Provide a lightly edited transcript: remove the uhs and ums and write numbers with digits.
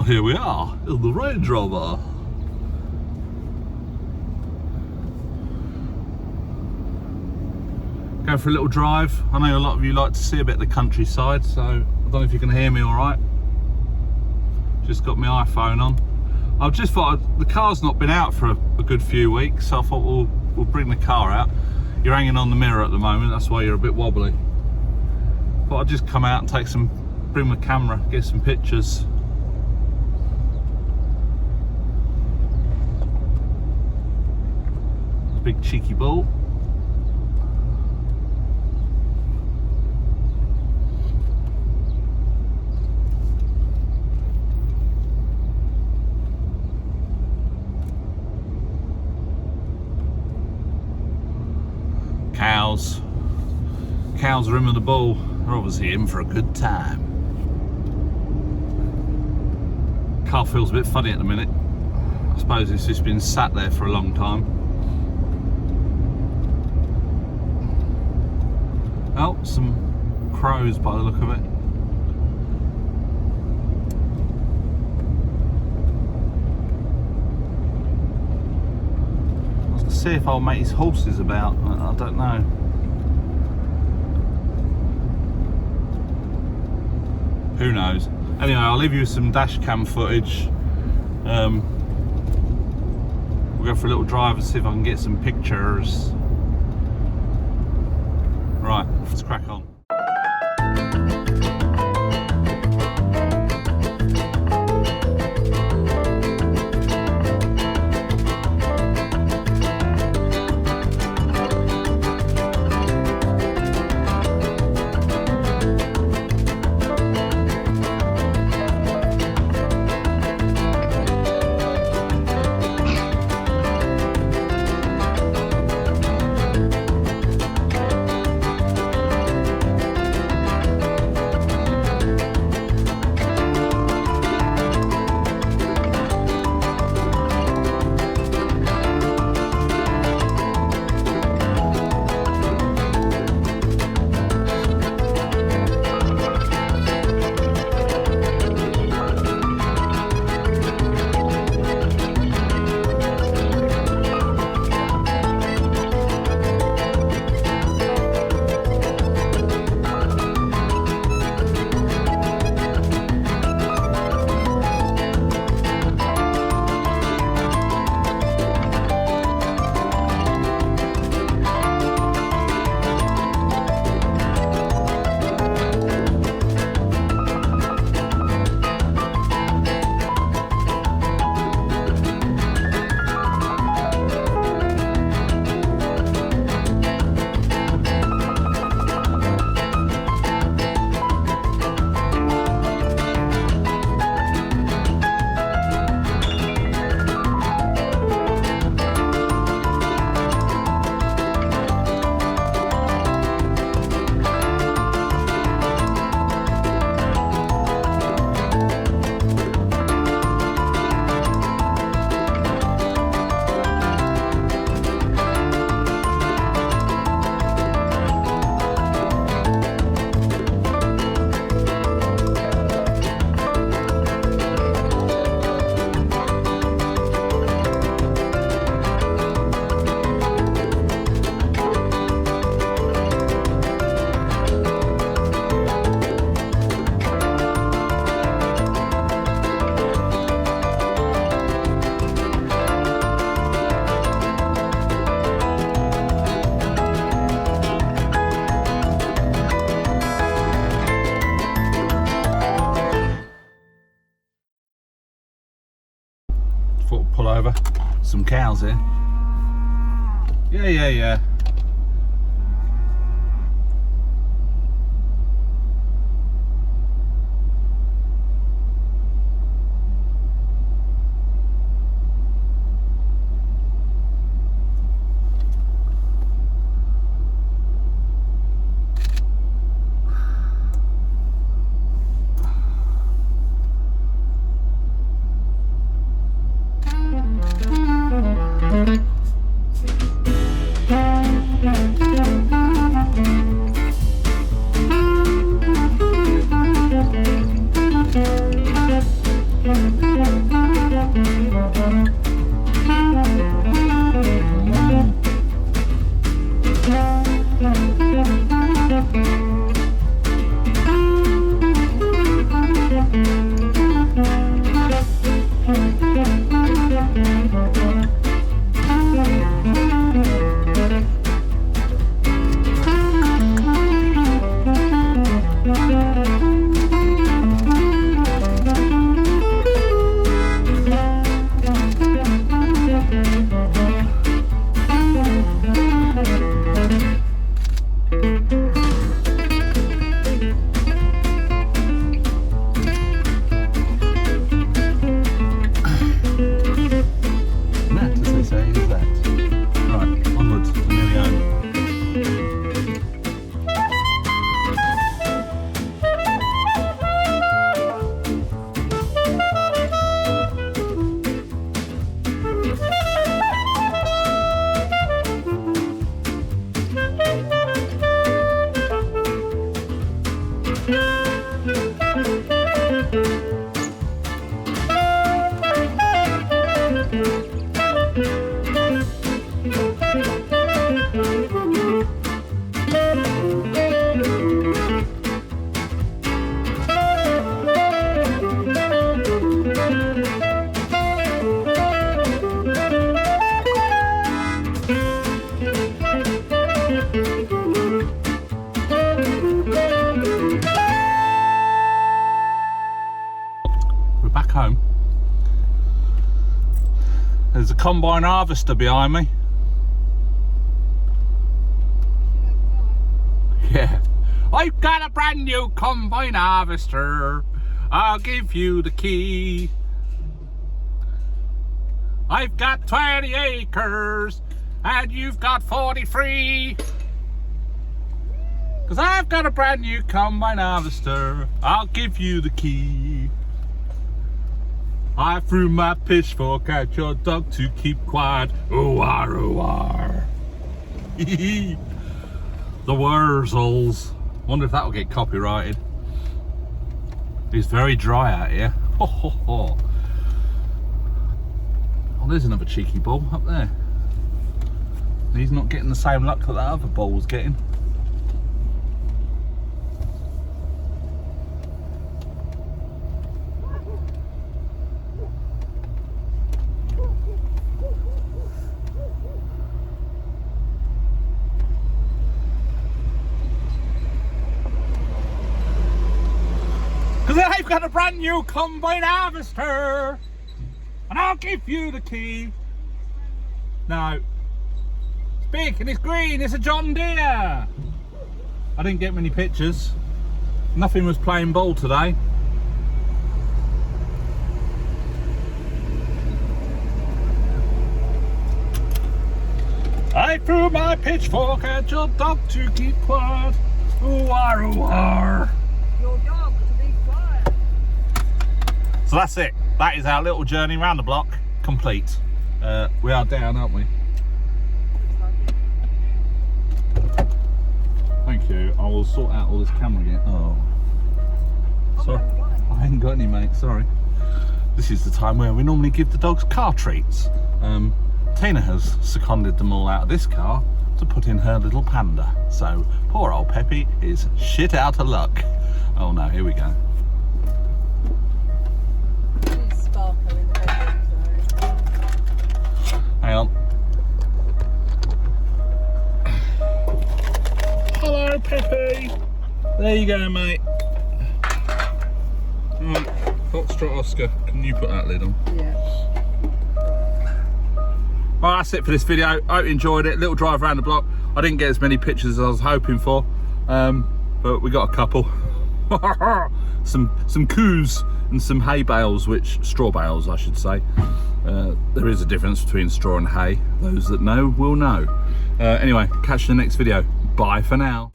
Well, here we are in the Range Rover. Going for a little drive. I know a lot of you like to see a bit of the countryside, so I don't know if you can hear me all right. Just got my iPhone on. I just thought the car's not been out for a good few weeks, so I thought we'll bring the car out. You're hanging on the mirror at the moment, that's why you're a bit wobbly. But I'll just come out and bring my camera, get some pictures. Big cheeky bull. Cows are in with the bull. They're obviously in for a good time. Car feels a bit funny at the minute. I suppose it's just been sat there for a long time. Oh, some crows by the look of it. I was going to see if I'll make his horses about. I don't know. Who knows? Anyway, I'll leave you with some dash cam footage. We'll go for a little drive and see if I can get some pictures. Right, let's crack on. Pull over some cows here. Yeah. combine harvester behind me. Yeah. I've got a brand new combine harvester. I'll give you the key. I've got 20 acres and you've got 43. 'Cause I've got a brand new combine harvester. I'll give you the key. I threw my pitchfork at your dog to keep quiet. Ooh-ar, ooh-ar. The Wurzels. Wonder if that will get copyrighted. It's very dry out here. Ho, ho, ho. Oh, there's another cheeky bull up there. He's not getting the same luck that other bull's getting. Because I've got a brand new combine harvester and I'll give you the key. No. It's big and it's green, it's a John Deere. I didn't get many pictures. Nothing was playing ball today. I threw my pitchfork at your dog to keep quiet. Ooh-ar, ooh-ar. Your dog to be quiet. So that's it. That is our little journey around the block complete. We are down, aren't we? Thank you. I will sort out all this camera again. Oh. Sorry. I ain't got any, mate. Sorry. This is the time where we normally give the dogs car treats. Tina has seconded them all out of this car to put in her little Panda. So poor old Peppi is shit out of luck. Oh no, here we go. Hang on. Hello, Peppi. There you go, mate. Right, Foxtrot Oscar, can you put that lid on? Yeah. Well, that's it for this video. I hope you enjoyed it. Little drive around the block. I didn't get as many pictures as I was hoping for, but we got a couple. some coos and some hay bales, which straw bales, I should say. There is a difference between straw and hay. Those that know will know. Anyway, catch you in the next video. Bye for now.